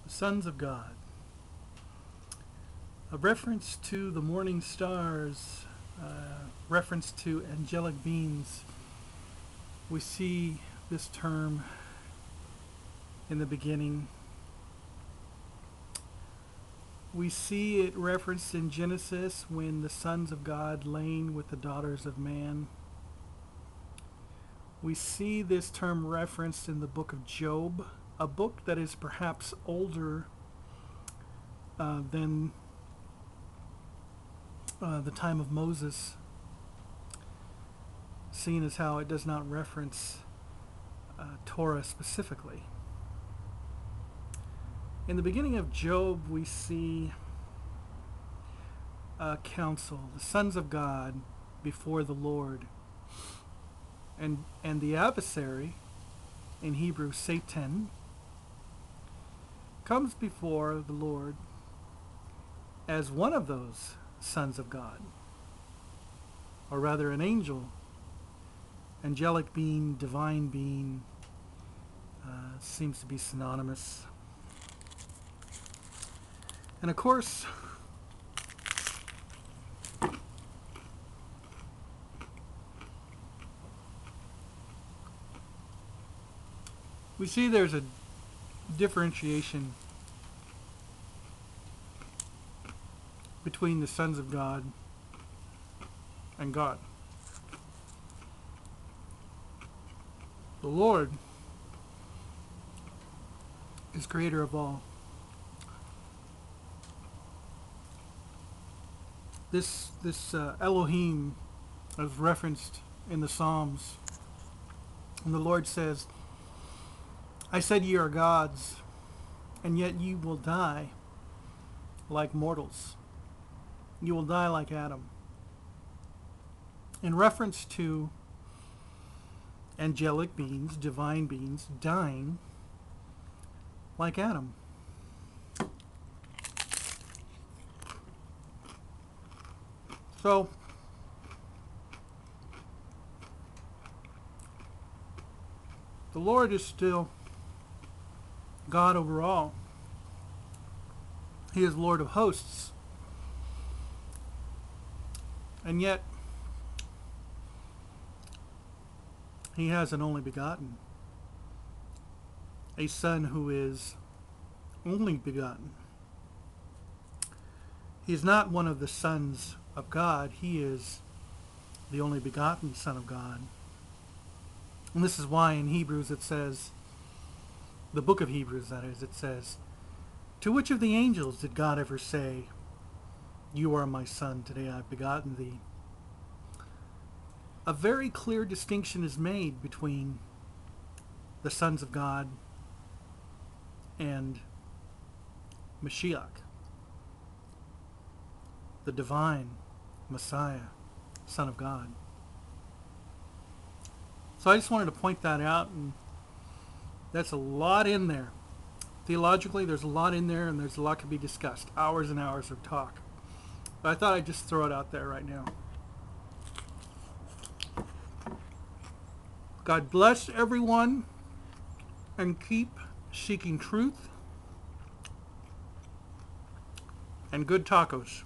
The sons of God. A reference to the morning stars, reference to angelic beings. We see this term in the beginning. We see it referenced in Genesis when the sons of God lain with the daughters of man. We see this term referenced in the book of Job, a book that is perhaps older than the time of Moses, seeing as how it does not reference Torah specifically. In the beginning of Job, we see a council, the sons of God before the Lord. And the adversary, in Hebrew, Satan, comes before the Lord as one of those sons of God, or rather an angel, angelic being, divine being, seems to be synonymous. And of course, we see there's a differentiation between the sons of God and God. The Lord is creator of all. This Elohim is referenced in the Psalms. And the Lord says, I said ye are gods, and yet ye will die like mortals. You will die like Adam. In reference to angelic beings, divine beings, dying like Adam. So, the Lord is still God over all. He is Lord of hosts. And yet, he has an only begotten, a son who is only begotten. He is not one of the sons of God. He is the only begotten Son of God. And this is why in Hebrews it says, the book of Hebrews that is, it says, to which of the angels did God ever say, you are my son, today I've begotten thee? A very clear distinction is made between the sons of God and Mashiach, the divine Messiah, Son of God. So I just wanted to point that out, and that's a lot in there. Theologically, there's a lot in there, and there's a lot to be discussed. Hours and hours of talk. But I thought I'd just throw it out there right now. God bless everyone, and keep seeking truth and good tacos.